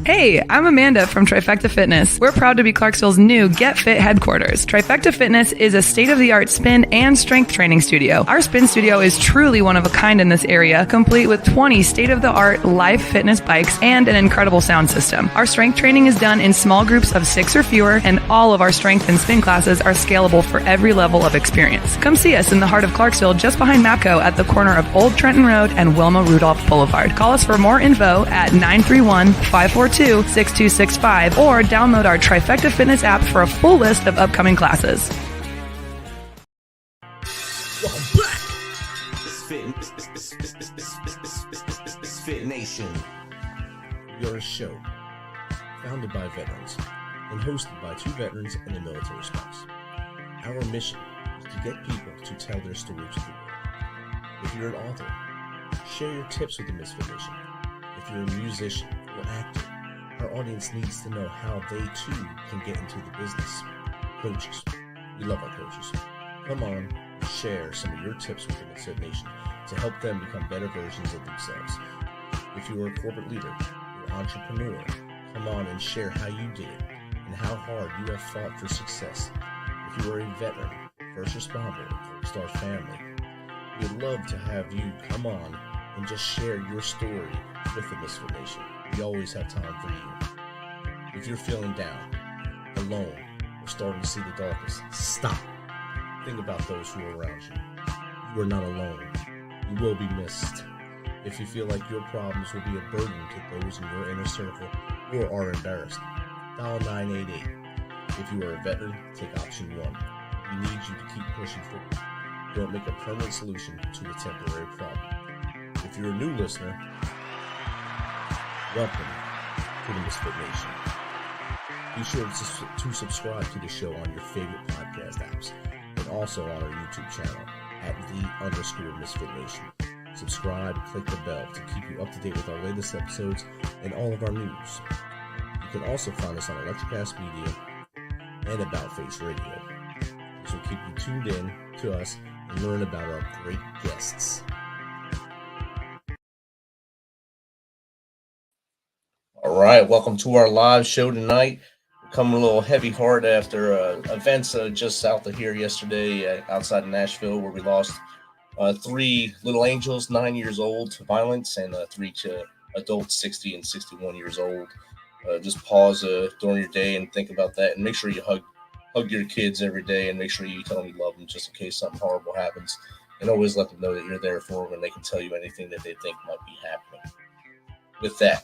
Hey, I'm Amanda from Trifecta Fitness. We're proud to be Clarksville's new Get Fit headquarters. Trifecta Fitness is a state-of-the-art spin and strength training studio. Our spin studio is truly one of a kind in this area, complete with 20 state-of-the-art live fitness bikes and an incredible sound system. Our strength training is done in small groups of 6 or fewer, and all of our strength and spin classes are scalable for every level of experience. Come see us in the heart of Clarksville, just behind MAPCO at the corner of Old Trenton Road and Wilma Rudolph Boulevard. Call us for more info at 931-542-6265 or download our Trifecta Fitness app for a full list of upcoming classes. Welcome back. MisFitNation. We are a show founded by veterans and hosted by 2 veterans and a military spouse. Our mission is to get people to tell their story to the world. If you're an author, share your tips with the Misfit Nation. If you're a musician or actor, our audience needs to know how they too can get into the business. Coaches, we love our coaches. Come on and share some of your tips with the Misfit Nation to help them become better versions of themselves. If you are a corporate leader or entrepreneur, come on and share how you did it and how hard you have fought for success. If you are a veteran, first responder, or star family, we'd love to have you come on and just share your story with the Misfit Nation. We always have time for you. If you're feeling down, alone, or starting to see the darkness, stop. Think about those who are around you. You are not alone. You will be missed. If you feel like your problems will be a burden to those in your inner circle or are embarrassed, dial 988. If you are a veteran, take option 1. We need you to keep pushing forward. Don't make a permanent solution to a temporary problem. If you're a new listener, welcome to the Misfit Nation. Be sure to subscribe to the show on your favorite podcast apps and also on our YouTube channel at @_MisfitNation. Subscribe and click the bell to keep you up to date with our latest episodes and all of our news. You can also find us on Electrocast Media and About Face Radio. This will keep you tuned in to us and learn about our great guests. All right, welcome to our live show tonight. We're coming a little heavy heart after events just south of here yesterday outside of Nashville, where we lost 3 little angels, 9 years old, to violence, and 3 adults, 60 and 61 years old. Just pause during your day and think about that, and make sure you hug your kids every day, and make sure you tell them you love them just in case something horrible happens, and always let them know that you're there for them and they can tell you anything that they think might be happening. With that,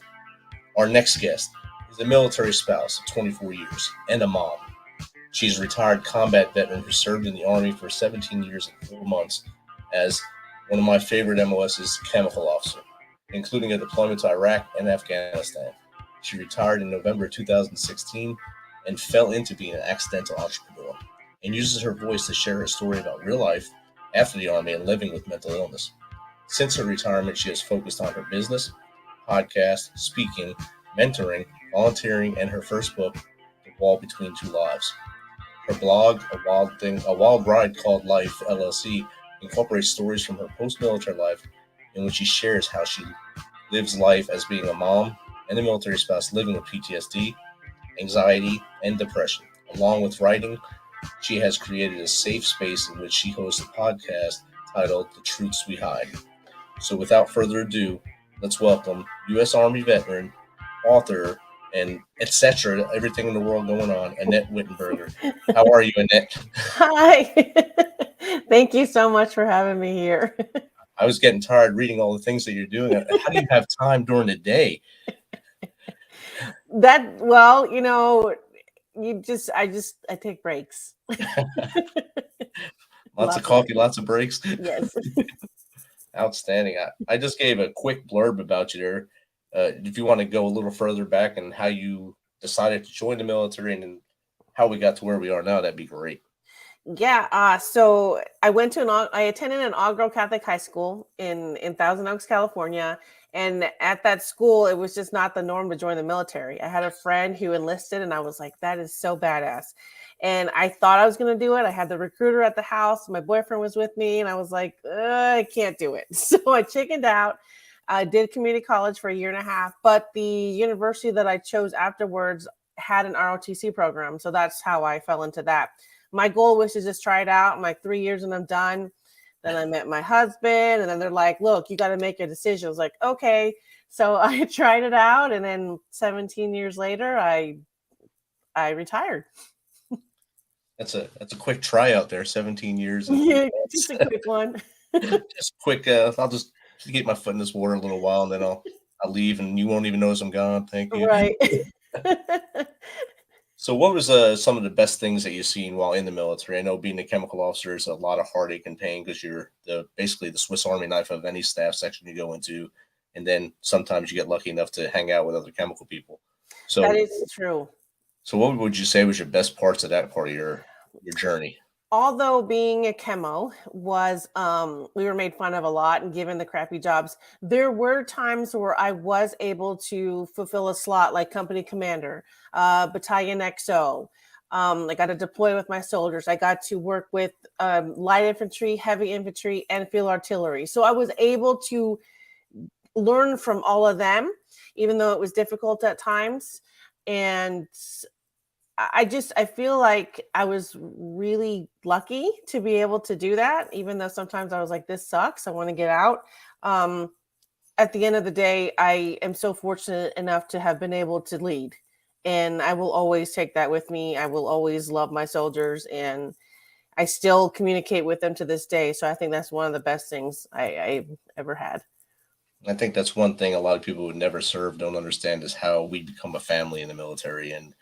our next guest is a military spouse of 24 years and a mom. She's a retired combat veteran who served in the Army for 17 years and 4 months as one of my favorite MOS's chemical officer, including a deployment to Iraq and Afghanistan. She retired in November 2016 and fell into being an accidental entrepreneur, and uses her voice to share her story about real life after the Army and living with mental illness. Since her retirement, she has focused on her business, podcast, speaking, mentoring, volunteering, and her first book, The Wall Between Two Lives. Her blog, A Wild Ride Called Life, LLC, incorporates stories from her post-military life in which she shares how she lives life as being a mom and a military spouse living with PTSD, anxiety, and depression. Along with writing, she has created a safe space in which she hosts a podcast titled The Truths We Hide. So without further ado, let's welcome U.S. Army veteran, author, and etc., everything in the world going on, Annette Whittenberger. How are you, Annette? Hi. Thank you so much for having me here. I was getting tired reading all the things that you're doing. How do you have time during the day? I take breaks. Lots of coffee, lots of breaks. Yes. Outstanding. I just gave a quick blurb about you there. If you want to go a little further back and how you decided to join the military and how we got to where we are now, that'd be great. Yeah. So I attended an all-girl Catholic high school in Thousand Oaks, California. And at that school, it was just not the norm to join the military. I had a friend who enlisted, and I was like, that is so badass. And I thought I was going to do it. I had the recruiter at the house. My boyfriend was with me, and I was like, I can't do it. So I chickened out. I did community college for a year and a half, but the university that I chose afterwards had an ROTC program. So that's how I fell into that. My goal was to just try it out. I'm like 3 years and I'm done. Then I met my husband, and then they're like, look, you got to make a decision. I was like, okay. So I tried it out, and then 17 years later, I retired. That's a quick tryout there. 17 years. Yeah, just a quick one. Just quick. I'll just get my foot in this water a little while, and then I'll leave, and you won't even notice I'm gone. Thank you. Right. So, what was some of the best things that you've seen while in the military? I know being a chemical officer is a lot of heartache and pain because you're basically the Swiss Army knife of any staff section you go into, and then sometimes you get lucky enough to hang out with other chemical people. So that is true. So, what would you say was your best parts of that part of your journey? Although being a chemo was, we were made fun of a lot and given the crappy jobs, there were times where I was able to fulfill a slot like company commander, battalion XO. I got to deploy with my soldiers. I got to work with light infantry, heavy infantry, and field artillery. So I was able to learn from all of them, even though it was difficult at times. And I feel like I was really lucky to be able to do that, even though sometimes I was like, this sucks. I want to get out. At the end of the day, I am so fortunate enough to have been able to lead, and I will always take that with me. I will always love my soldiers, and I still communicate with them to this day. So I think that's one of the best things I've ever had. I think that's one thing a lot of people who never serve don't understand is how we become a family in the military, and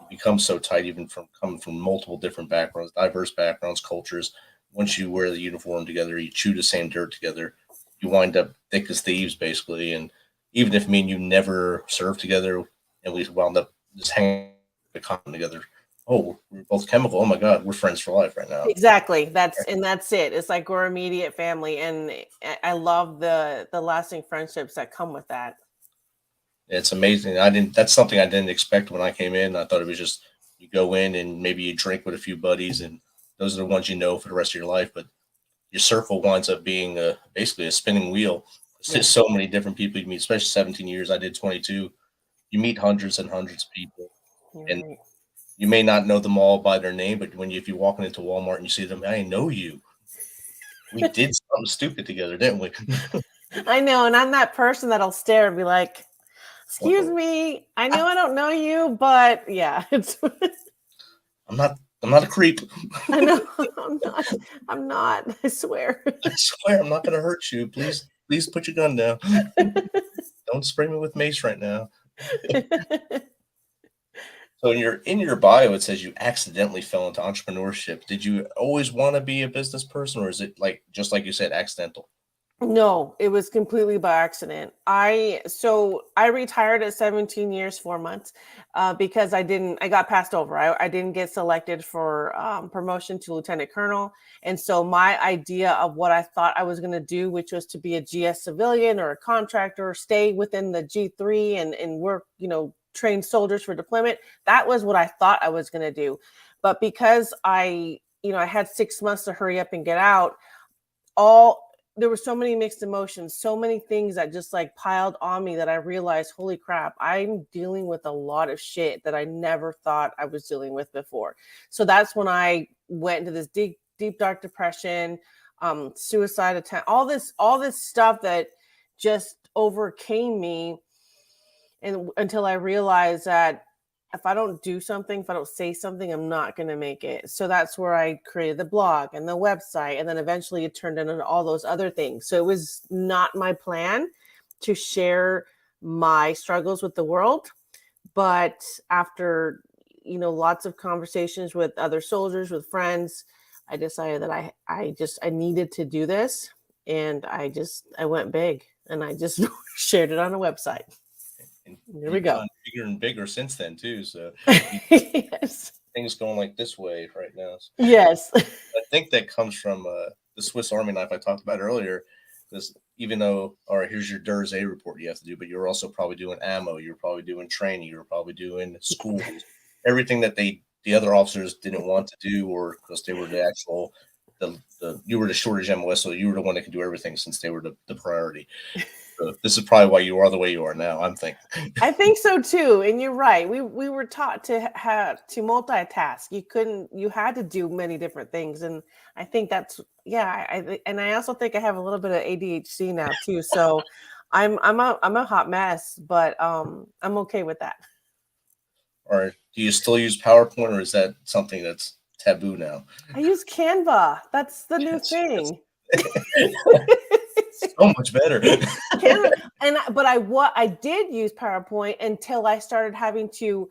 become so tight, even from coming from multiple different backgrounds, diverse backgrounds, cultures. Once you wear the uniform together, you chew the same dirt together, you wind up thick as thieves, basically. And even if me and you never served together and we wound up just hanging together, oh, we're both chemical. Oh my God, we're friends for life right now. Exactly. That's it. It's like we're immediate family. And I love the lasting friendships that come with that. It's amazing. That's something I didn't expect when I came in. I thought it was just you go in and maybe you drink with a few buddies, and those are the ones you know for the rest of your life. But your circle winds up being basically a spinning wheel. It's just so many different people you meet, especially 17 years. I did 22. You meet hundreds and hundreds of people, and you may not know them all by their name, but if you're walking into Walmart and you see them, I know you. We did something stupid together, didn't we? I know, and I'm that person that'll stare and be like, excuse me, I know I don't know you, but yeah, it's I'm not a creep. I know I'm not. I swear. I'm not gonna hurt you. Please put your gun down. Don't spray me with mace right now. So in your bio, it says you accidentally fell into entrepreneurship. Did you always want to be a business person, or is it just like you said, accidental? No, it was completely by accident. I retired at 17 years, 4 months, because I got passed over. I didn't get selected for promotion to lieutenant colonel. And so my idea of what I thought I was going to do, which was to be a GS civilian or a contractor, stay within the G3 and work, train soldiers for deployment. That was what I thought I was going to do. But because I had 6 months to hurry up and get out, there were so many mixed emotions, so many things that just piled on me that I realized, holy crap, I'm dealing with a lot of shit that I never thought I was dealing with before. So that's when I went into this deep, deep, dark depression, suicide attempt, all this stuff that just overcame me. And until I realized that if I don't do something, if I don't say something, I'm not going to make it. So that's where I created the blog and the website. And then eventually it turned into all those other things. So it was not my plan to share my struggles with the world. But after, lots of conversations with other soldiers, with friends, I decided that I needed to do this. And I went big and I just shared it on a website. And here we go. Bigger and bigger since then too. So yes. Things going like this way right now. So yes. I think that comes from the Swiss Army knife I talked about earlier. Because even though, all right, here's your DERS A report you have to do, but you're also probably doing ammo. You're probably doing training. You're probably doing schools. Everything that the other officers didn't want to do, or because they were the actual you were the shortage MOS, so you were the one that could do everything since they were the priority. So this is probably why you are the way you are now, I'm thinking. I think so too, and you're right. We were taught to have to multitask. You had to do many different things, and I think that's and I also think I have a little bit of ADHD now too. So I'm a hot mess, but I'm okay with that. Or do you still use PowerPoint, or is that something that's taboo now? I use Canva. That's the new thing. So much better. Canva, but I did use PowerPoint until I started having to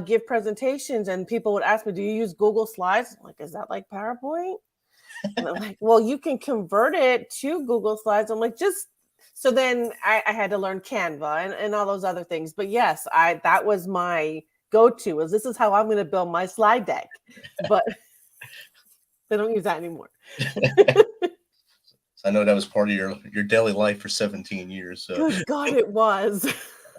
give presentations, and people would ask me, "Do you use Google Slides?" I'm like, "Is that like PowerPoint?" And I'm like, "Well, you can convert it to Google Slides." I'm like, "Just." So then I had to learn Canva and all those other things. But yes, that was my go-to. This is how I'm going to build my slide deck. But they don't use that anymore. I know that was part of your daily life for 17 years. So Good God, it was.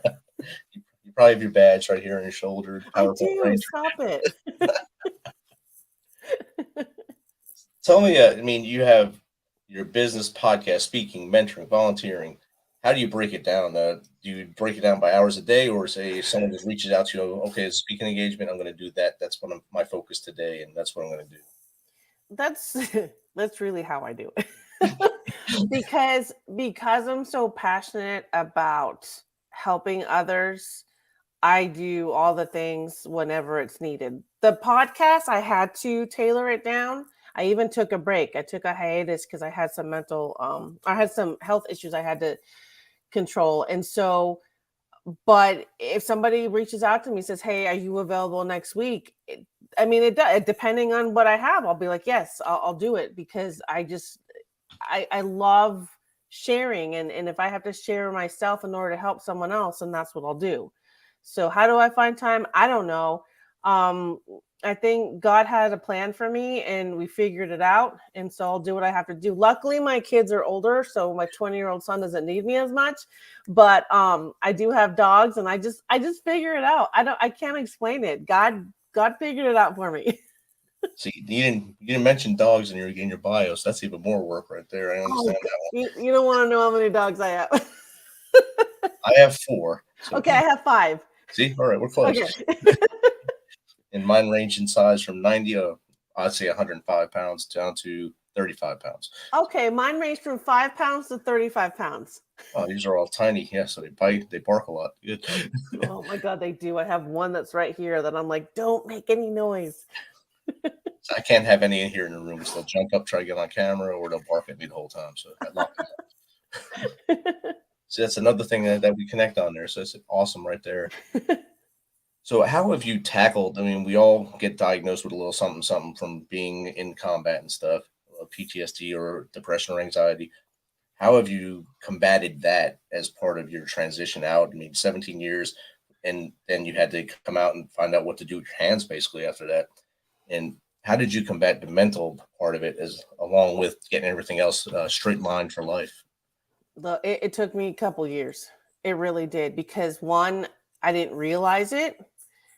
you probably have your badge right here on your shoulder. I do. Stop it. Tell me, I mean, you have your business, podcast, speaking, mentoring, volunteering. How do you break it down? Do you break it down by hours a day, or say if someone just reaches out to you, okay, speaking engagement, I'm going to do that. That's one of my focus today, and that's what I'm going to do. That's really how I do it. because I'm so passionate about helping others, I do all the things whenever it's needed. The podcast, I had to tailor it down. I even took a break. I took a hiatus because I had some I had some health issues I had to control. And so, but if somebody reaches out to me and says, "Hey, are you available next week?" It does. Depending on what I have, I'll be like, "Yes, I'll do it," because I love sharing. And if I have to share myself in order to help someone else, then that's what I'll do. So how do I find time? I don't know. I think God had a plan for me and we figured it out. And so I'll do what I have to do. Luckily, my kids are older, so my 20-year-old son doesn't need me as much. But I do have dogs, and I just figure it out. I can't explain it. God figured it out for me. See, you didn't mention dogs in your bio, so that's even more work right there. I understand that one. You don't want to know how many dogs I have. I have 4. So. Okay, I have 5. See, all right, we're close. Okay. And mine range in size from 90 I'd say 105 pounds down to 35 pounds. Okay, mine range from 5 pounds to 35 pounds. Oh, these are all tiny. Yeah, so they bite, they bark a lot. Good. Oh my God, they do. I have one that's right here that I'm like, don't make any noise. So I can't have any in here in the room. So they'll jump up, try to get on camera, or they'll bark at me the whole time. So I lock them up. So that's another thing that we connect on there. So it's awesome right there. So how have you tackled, I mean, we all get diagnosed with a little something from being in combat and stuff, PTSD or depression or anxiety. How have you combated that as part of your transition out? I mean, 17 years, and then you had to come out and find out what to do with your hands basically after that. And how did you combat the mental part of it along with getting everything else straight line for life? It took me a couple years. It really did, because one, I didn't realize it.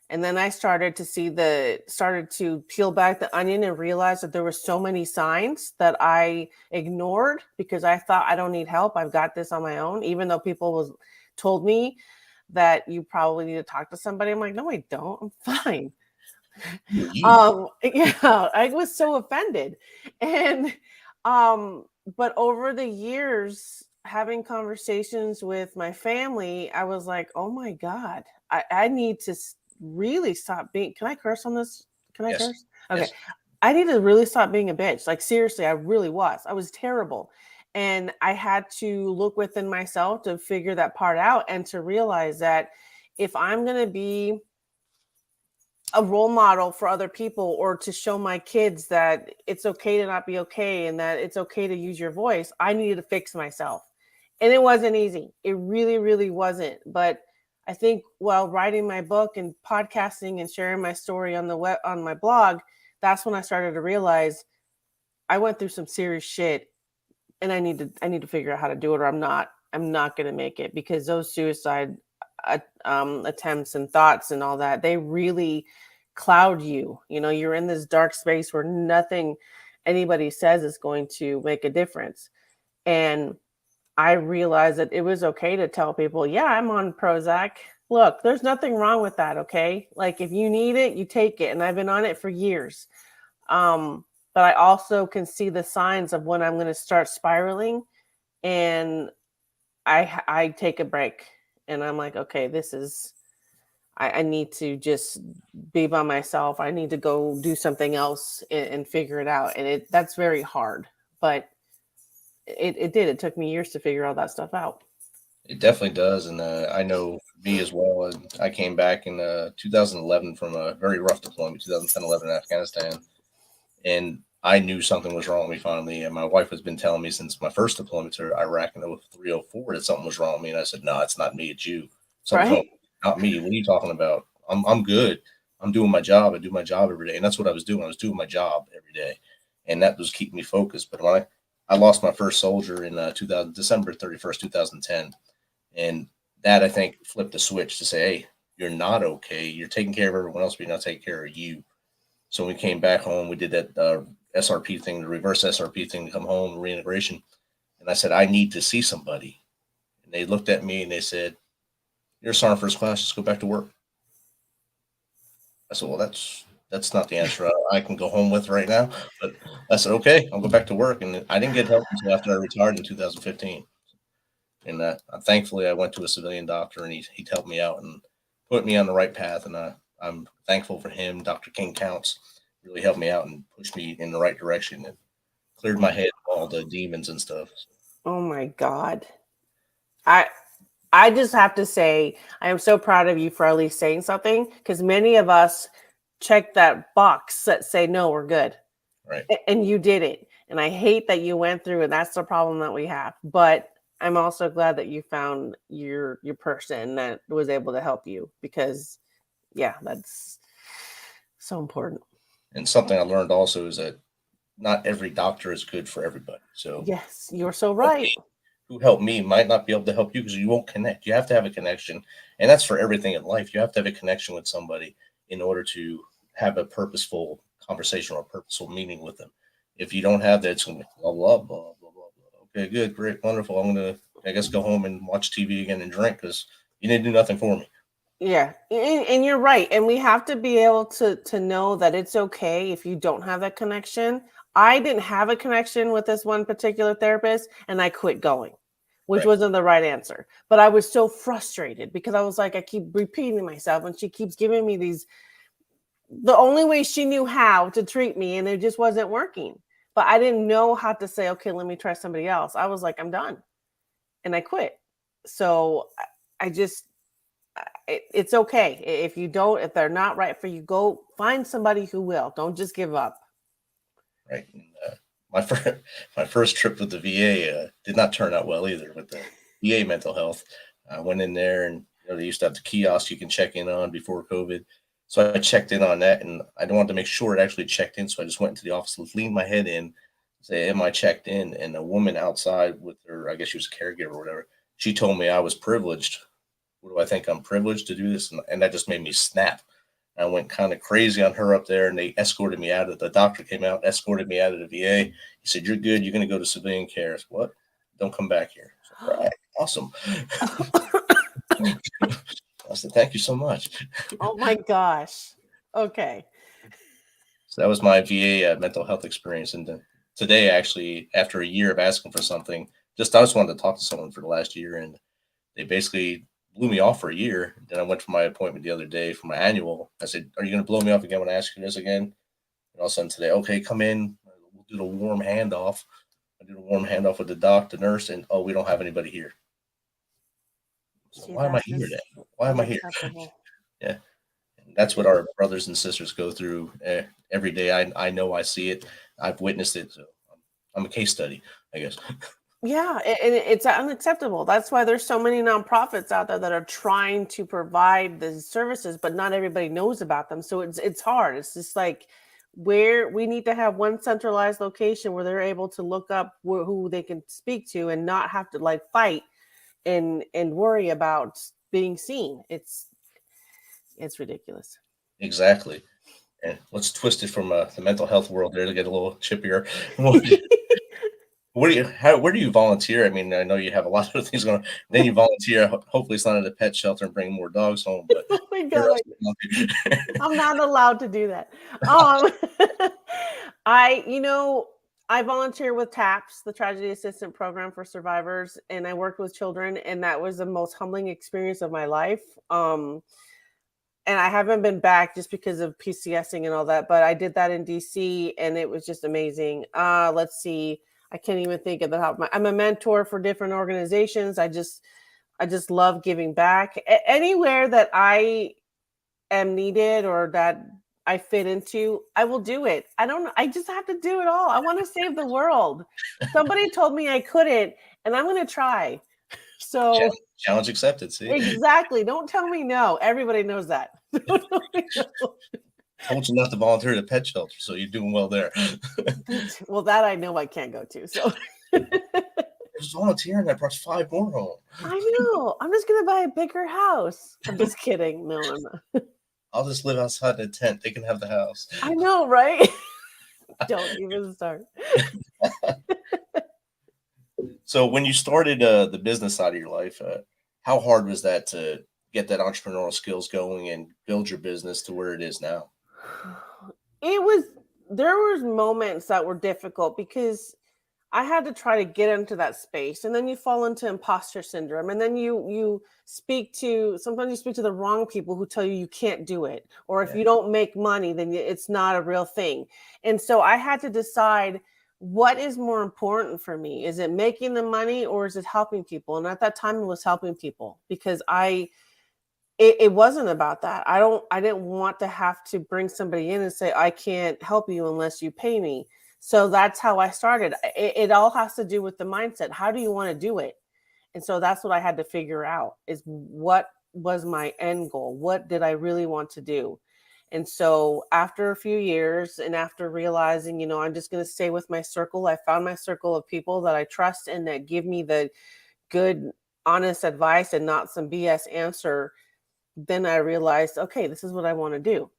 And then I started to peel back the onion and realize that there were so many signs that I ignored because I thought, I don't need help. I've got this on my own. Even though people told me that you probably need to talk to somebody. I'm like, no, I don't. I'm fine. Yeah, I was so offended. And, but over the years, having conversations with my family, I was like, oh my God, I need to really stop being, can I curse on this? Can I curse? Okay. Yes. I need to really stop being a bitch. Like, seriously, I really was. I was terrible. And I had to look within myself to figure that part out and to realize that if I'm going to be a role model for other people, or to show my kids that it's okay to not be okay and that it's okay to use your voice, I needed to fix myself. And it wasn't easy. It really, really wasn't. But I think while writing my book and podcasting and sharing my story on the web, on my blog, that's when I started to realize I went through some serious shit, and I need to figure out how to do it, or I'm not going to make it, because those suicide attempts and thoughts and all that, they really cloud you. You know, you're in this dark space where nothing anybody says is going to make a difference. And I realized that it was okay to tell people, yeah, I'm on Prozac. Look, there's nothing wrong with that. Okay. Like if you need it, you take it. And I've been on it for years. But I also can see the signs of when I'm going to start spiraling, and I take a break and I'm like, okay, I need to just be by myself. I need to go do something else and figure it out. And that's very hard, but it took me years to figure all that stuff out. It definitely does, and I know me as well. And I came back in 2011 from a very rough deployment, 2010-11 in Afghanistan, and I knew something was wrong with me finally. And my wife has been telling me since my first deployment to Iraq in 03-04 that something was wrong with me. And I said, "No, it's not me. It's you. Something's wrong. Right. Not me. What are you talking about? I'm good. I'm doing my job. I do my job every day, and that's what I was doing. I was doing my job every day, and that was keeping me focused. But when I lost my first soldier in December 31st, 2010. And that, I think, flipped the switch to say, hey, you're not okay. You're taking care of everyone else, but you're not taking care of you. So when we came back home, we did that SRP thing, the reverse SRP thing to come home, reintegration. And I said, I need to see somebody. And they looked at me and they said, you're a sergeant first class, just go back to work. I said, well, that's not the answer I can go home with right now. But I said, okay, I'll go back to work. And I didn't get help until after I retired in 2015. And thankfully, I went to a civilian doctor, and he helped me out and put me on the right path. And I'm thankful for him. Dr. King Counts really helped me out and pushed me in the right direction and cleared my head of all the demons and stuff. Oh my God. I just have to say, I am so proud of you for at least saying something, because many of us check that box that say, no, we're good. Right. And you did it. And I hate that you went through, and that's the problem that we have. But I'm also glad that you found your person that was able to help you, because yeah, that's so important. And something I learned also is that not every doctor is good for everybody. So yes, you're so right. Who helped me might not be able to help you because you won't connect. You have to have a connection. And that's for everything in life. You have to have a connection with somebody in order to have a purposeful conversation or a purposeful meeting with them. If you don't have that, it's going to be blah, blah, blah, blah, blah, blah. Okay, good, great, wonderful. I'm going to, I guess, go home and watch TV again and drink because you didn't do nothing for me. Yeah, and you're right. And we have to be able to know that it's okay if you don't have that connection. I didn't have a connection with this one particular therapist, and I quit going, which Right. wasn't the right answer. But I was so frustrated because I was like, I keep repeating myself, and she keeps giving me the only way she knew how to treat me, and it just wasn't working. But I didn't know how to say, okay, let me try somebody else. I was like, I'm done. And I quit. So I just, it's okay. If they're not right for you, go find somebody who will. Don't just give up. Right. And, my first trip with the VA did not turn out well either with the VA mental health. I went in there and they used to have the kiosk you can check in on before COVID. So I checked in on that, and I wanted to make sure it actually checked in. So I just went into the office, leaned my head in, say, am I checked in? And a woman outside with her, I guess she was a caregiver or whatever, she told me I was privileged. What do I think? I'm privileged to do this? And that just made me snap. I went kind of crazy on her up there, and they escorted me out. The doctor came out, escorted me out of the VA. He said, "You're good. You're going to go to civilian care." I said, "What? Don't come back here." I said, all right, awesome. I said, "Thank you so much." Oh my gosh. Okay. So that was my VA mental health experience. And today, actually, after a year of asking for something, I just wanted to talk to someone for the last year, and they basically blew me off for a year. Then I went for my appointment the other day for my annual. I said, "Are you going to blow me off again when I ask you this again?" And all of a sudden today, okay, come in. We'll do the warm handoff. I did a warm handoff with the doc, the nurse, and we don't have anybody here. So why am I here then? Why am I here? Yeah. And that's what our brothers and sisters go through every day. I know, I see it. I've witnessed it. So I'm a case study, I guess. Yeah, and it's unacceptable. That's why there's so many nonprofits out there that are trying to provide the services, but not everybody knows about them. So it's hard. It's just like where we need to have one centralized location where they're able to look up who they can speak to and not have to like fight and worry about being seen. It's ridiculous. Exactly. And let's twist it from the mental health world there to get a little chippier. Where do you volunteer? I mean, I know you have a lot of things going on. Then you volunteer. Hopefully, it's not at a pet shelter and bring more dogs home. But Oh my where God, else do you volunteer? I'm not allowed to do that. Um, I, I volunteer with TAPS, the Tragedy Assistant Program for Survivors, and I worked with children, and that was the most humbling experience of my life. And I haven't been back just because of PCSing and all that, but I did that in DC, and it was just amazing. Let's see, I can't even think of the top of my. I'm a mentor for different organizations. I just love giving back. Anywhere that I am needed or that I fit into, I will do it. I don't know. I just have to do it all. I want to save the world. Somebody told me I couldn't, and I'm going to try. So Challenge accepted. See, exactly. Don't tell me no. Everybody knows that. told you not to volunteer at a pet shelter, so you're doing well there. Well, that I know I can't go to. So Just volunteering. I brought 5 more home. I know. I'm just going to buy a bigger house. I'm just kidding. No, I'm not. I'll just live outside in a tent. They can have the house. I know, right? Don't even start. So when you started the business side of your life, how hard was that to get that entrepreneurial skills going and build your business to where it is now? There was moments that were difficult because I had to try to get into that space, and then you fall into imposter syndrome, and then sometimes you speak to the wrong people who tell you can't do it, or if you don't make money, then it's not a real thing. And so I had to decide, what is more important for me? Is it making the money, or is it helping people? And at that time it was helping people, because it wasn't about that. I didn't want to have to bring somebody in and say, I can't help you unless you pay me. So that's how I started. It all has to do with the mindset. How do you want to do it? And so that's what I had to figure out, is what was my end goal? What did I really want to do? And so after a few years, and after realizing, I'm just going to stay with my circle, I found my circle of people that I trust and that give me the good, honest advice and not some BS answer. Then I realized, okay, this is what I want to do.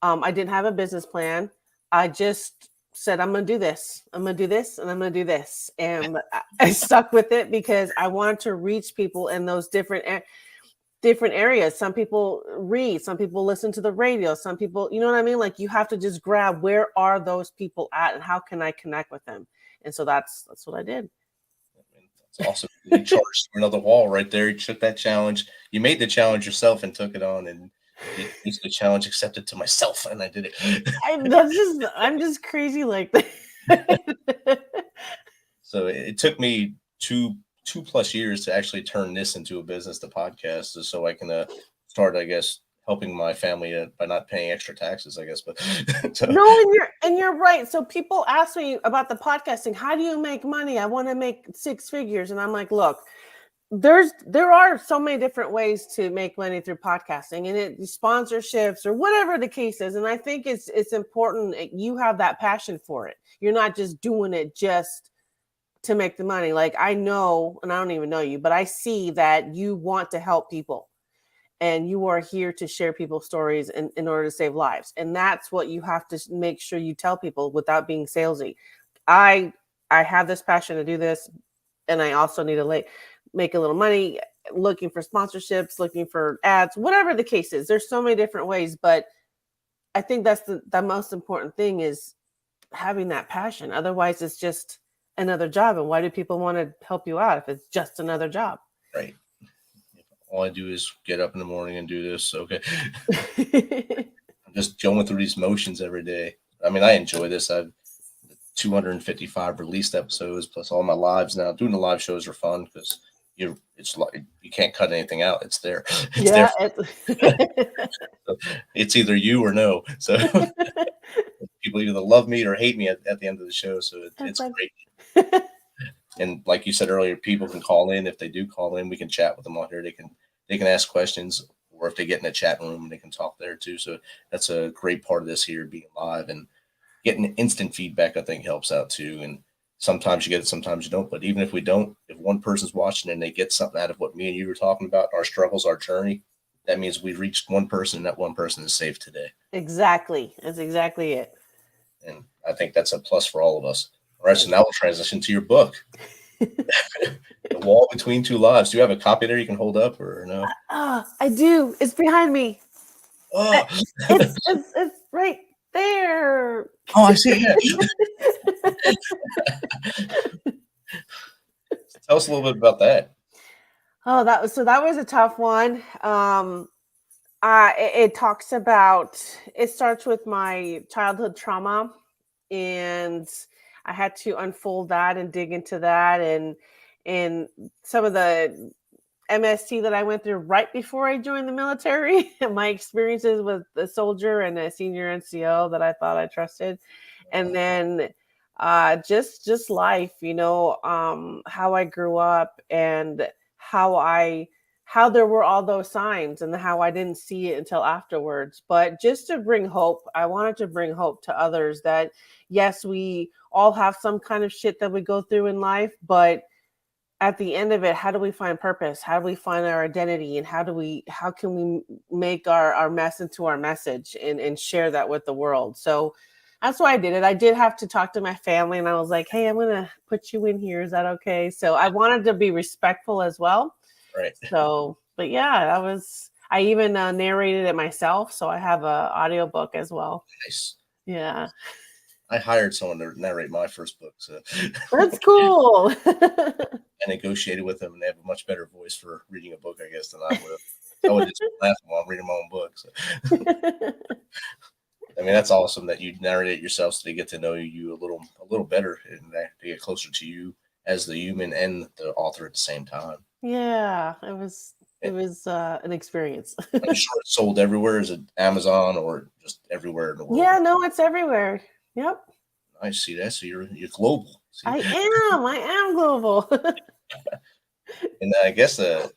I didn't have a business plan. I just said, I'm going to do this. I'm going to do this, and I'm going to do this. And I stuck with it because I wanted to reach people in those different areas. Some people read, some people listen to the radio, some people, you know what I mean? Like, you have to just grab, where are those people at, and how can I connect with them? And so that's what I did. That's awesome. You charged another wall right there. You took that challenge. You made the challenge yourself and took it on, and it's the challenge accepted to myself, and I did it. I'm just crazy like that. So it took me two plus years to actually turn this into a business, the podcast, so I can start, I guess, helping my family by not paying extra taxes, I guess. But so. No, and you're right. So people ask me about the podcasting. How do you make money? I want to make 6 figures, and I'm like, look, there are so many different ways to make money through podcasting, and sponsorships or whatever the case is. And I think it's important that you have that passion for it. You're not just doing it just to make the money. Like, I know, and I don't even know you, but I see that you want to help people, and you are here to share people's stories in order to save lives. And that's what you have to make sure you tell people without being salesy. I have this passion to do this, and I also need to make a little money, looking for sponsorships, looking for ads, whatever the case is. There's so many different ways, but I think that's the most important thing, is having that passion. Otherwise, it's just another job. And why do people want to help you out if it's just another job? Right. All I do is get up in the morning and do this. Okay. I'm just going through these motions every day. I mean, I enjoy this. I've 255 released episodes plus all my lives now. Doing the live shows are fun because it's like you can't cut anything out. It's there. It's there. So it's either you or no. So people either love me or hate me at the end of the show. So it's great. And like you said earlier, people can call in. If they do call in, we can chat with them on here. They can ask questions, or if they get in a chat room, they can talk there too. So that's a great part of this here, being live, and getting instant feedback, I think, helps out too. And sometimes you get it, sometimes you don't. But even if we don't, if one person's watching and they get something out of what me and you were talking about, our struggles, our journey, that means we've reached one person, and that one person is safe today. Exactly. That's exactly it. And I think that's a plus for all of us. All right, so now we'll transition to your book, The Wall Between Two Lives. Do you have a copy there you can hold up or no? I do. It's behind me. Oh, It's right there. oh, I see it. Yeah. Tell us a little bit about that. Oh, that was a tough one. It talks about, it starts with my childhood trauma, and I had to unfold that and dig into that, and some of the MST that I went through right before I joined the military, my experiences with a soldier and a senior NCO that I thought I trusted, and then just life, how I grew up, and how there were all those signs, and how I didn't see it until afterwards. But just to bring hope, I wanted to bring hope to others that yes, we all have some kind of shit that we go through in life, but at the end of it, how do we find purpose? How do we find our identity? And how can we make our mess into our message and share that with the world? So that's why I did it. I did have to talk to my family, and I was like, hey, I'm going to put you in here. Is that okay? So I wanted to be respectful as well. Right. So, but yeah, I even narrated it myself. So I have a audiobook as well. Nice. Yeah. I hired someone to narrate my first book. So that's cool. I negotiated with them, and they have a much better voice for reading a book, I guess, than I would have. I would just laugh while I'm reading my own book. So. I mean, that's awesome that you narrate it yourself, so they get to know you a little better, and they get closer to you as the human and the author at the same time. Yeah, it was an experience. I'm sure it's sold everywhere. Is it Amazon or just everywhere in the world? Yeah, no, it's everywhere. Yep. I see that. So you're global. See? I am global. And I guess the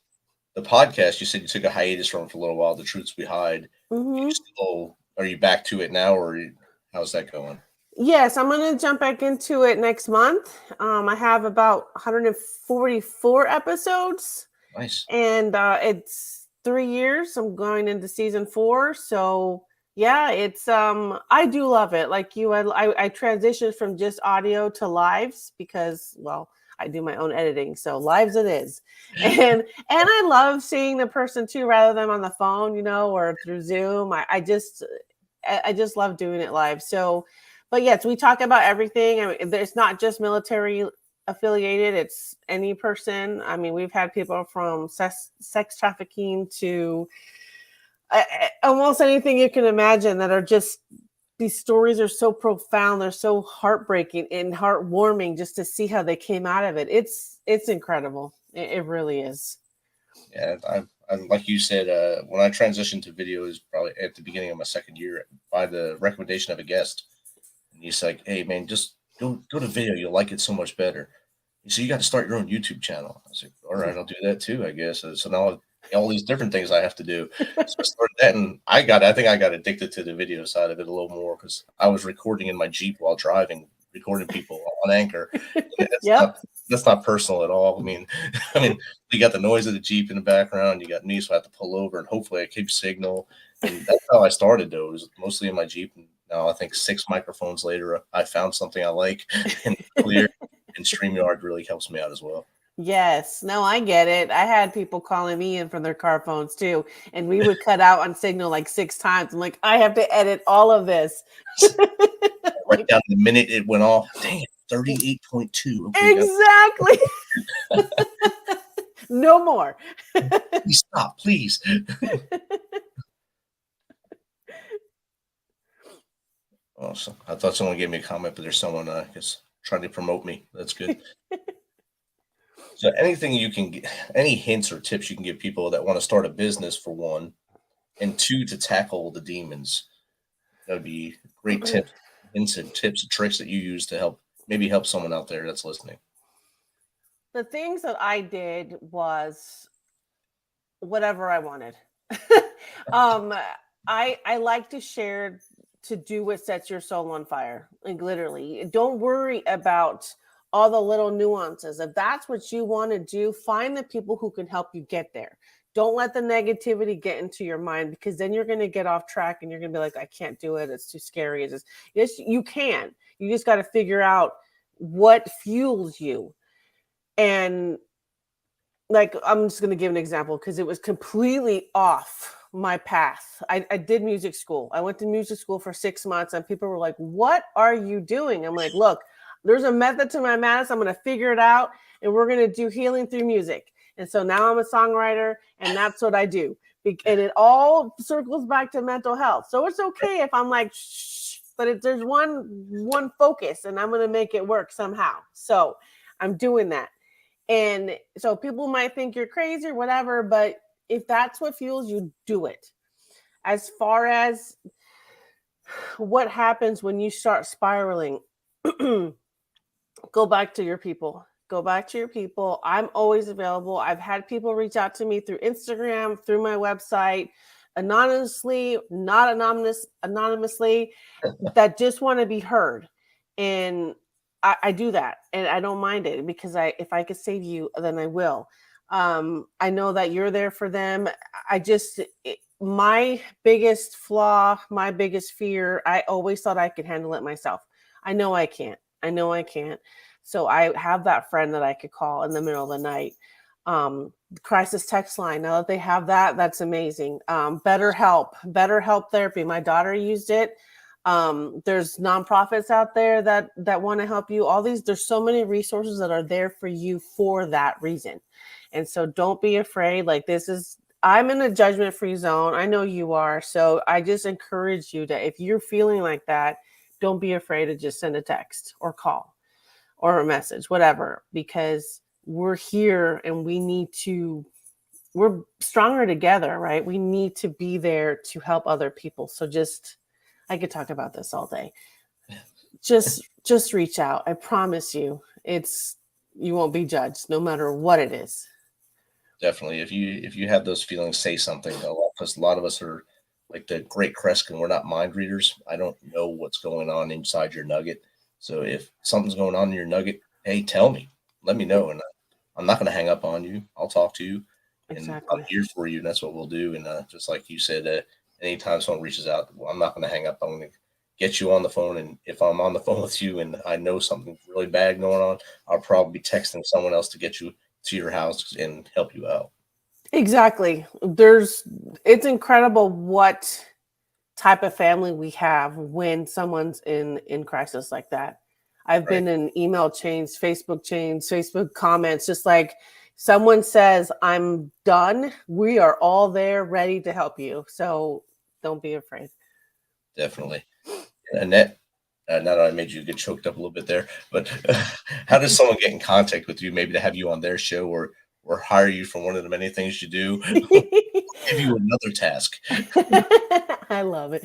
podcast, you said you took a hiatus from it for a little while. The Truths We Hide. Mm-hmm. Are you back to it now, or how's that going? Yes, I'm going to jump back into it next month. I have about 144 episodes. Nice. And it's 3 years. I'm going into season 4. So yeah, it's I do love it. Like you, I transitioned from just audio to lives because, well, I do my own editing, so lives it is. And I love seeing the person too, rather than on the phone, or through Zoom. I just love doing it live. So, but yes, we talk about everything. I mean, it's not just military affiliated, it's any person. I mean, we've had people from sex trafficking to almost anything you can imagine, that are just, these stories are so profound, they're so heartbreaking and heartwarming just to see how they came out of it. It's incredible. It really is. Yeah, I like you said, when I transitioned to video is probably at the beginning of my second year by the recommendation of a guest. And he's like, hey man, just go to video. You'll like it so much better. So you got to start your own YouTube channel. I was like, all right, I'll do that too, I guess. So now all these different things I have to do. So I started that, and I think I got addicted to the video side of it a little more because I was recording in my Jeep while driving, recording people on Anchor. That's not personal at all. I mean, you got the noise of the Jeep in the background. You got me, so I have to pull over, and hopefully I keep signal. And that's how I started, though. It was mostly in my Jeep. And now I think 6 microphones later, I found something I like and clear. And StreamYard really helps me out as well. Yes. No, I get it. I had people calling me in from their car phones too. And we would cut out on signal like 6 times. I'm like, I have to edit all of this. Right down the minute it went off. Damn, 38.2. Okay, exactly. No more. Please stop, please. Awesome. I thought someone gave me a comment, but there's someone I guess trying to promote me. That's good. So anything you can get, any hints or tips you can give people that want to start a business, for one, and 2, to tackle the demons. That would be great tips, hints and tips and tricks that you use to help someone out there that's listening. The things that I did was whatever I wanted. I like to share, to do what sets your soul on fire. Like literally, don't worry about all the little nuances. If that's what you want to do, find the people who can help you get there. Don't let the negativity get into your mind, because then you're going to get off track and you're going to be like, I can't do it. It's too scary. Yes, you can. You just got to figure out what fuels you. And like, I'm just going to give an example because it was completely off my path. I did music school. I went to music school for 6 months and people were like, what are you doing? I'm like, look, there's a method to my madness. I'm going to figure it out and we're going to do healing through music. And so now I'm a songwriter and that's what I do. And it all circles back to mental health. So it's okay if I'm like, shh, but there's one focus and I'm going to make it work somehow. So I'm doing that. And so people might think you're crazy or whatever, but if that's what fuels you, do it. As far as what happens when you start spiraling, go back to your people. Go back to your people. I'm always available. I've had people reach out to me through Instagram, through my website, anonymously, not anonymously, that just want to be heard. And I do that and I don't mind it because if I could save you, then I will. I know that you're there for them. My biggest flaw, my biggest fear, I always thought I could handle it myself. I know I can't. So I have that friend that I could call in the middle of the night. Crisis text line. Now that they have that, that's amazing. BetterHelp therapy. My daughter used it. There's nonprofits out there that want to help you. There's so many resources that are there for you for that reason. And so don't be afraid. Like I'm in a judgment-free zone. I know you are. So I just encourage you to, if you're feeling like that, don't be afraid to just send a text or call or a message, whatever, because we're here and we're stronger together, right? We need to be there to help other people. So I could talk about this all day. Just reach out. I promise you, you won't be judged no matter what it is. Definitely. If you have those feelings, say something, because a lot of us are like the great Kreskin. We're not mind readers. I don't know what's going on inside your nugget. So if something's going on in your nugget, hey, tell me, let me know. And I'm not going to hang up on you. I'll talk to you and Exactly. I'm here for you. And that's what we'll do. And just like you said, anytime someone reaches out, I'm not going to hang up. I'm going to get you on the phone. And if I'm on the phone with you and I know something's really bad going on, I'll probably be texting someone else to get you to your house and help you out. Exactly. It's incredible what type of family we have when someone's in crisis like that. I've been in email chains, Facebook comments, just like someone says, I'm done. We are all there ready to help you. So don't be afraid. Definitely. Annette, now that I made you get choked up a little bit there, but how does someone get in contact with you, maybe to have you on their show or hire you for one of the many things you do? Give you another task. I love it.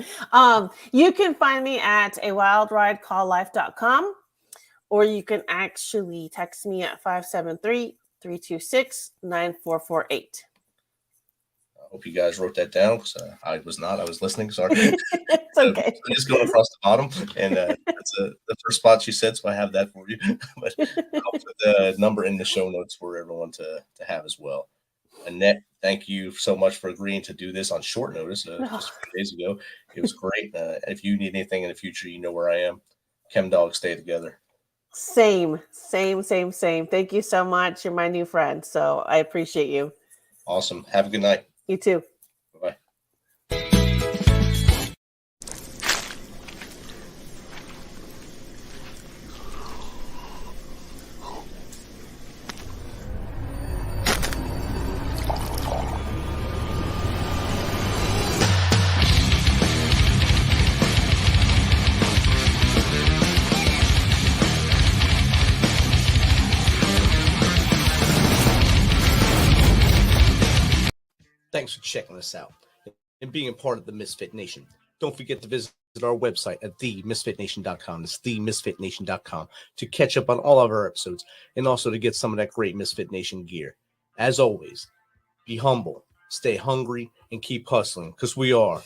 You can find me at awildridecalllife.com, or you can actually text me at 573-326-9448. I hope you guys wrote that down because I was not. I was listening. Sorry. It's okay. So just going across the bottom, and that's the first spot she said, so I have that for you. But I'll put the number in the show notes for everyone to have as well. Annette, thank you so much for agreeing to do this on short notice just a few days ago. It was great. If you need anything in the future, you know where I am. Chem Dogs stay together. Same. Thank you so much. You're my new friend, so I appreciate you. Awesome. Have a good night. You too. Bye-bye. Thanks for checking us out and being a part of the Misfit Nation. Don't forget to visit our website at themisfitnation.com. It's themisfitnation.com to catch up on all of our episodes and also to get some of that great Misfit Nation gear. As always, be humble, stay hungry, and keep hustling because we are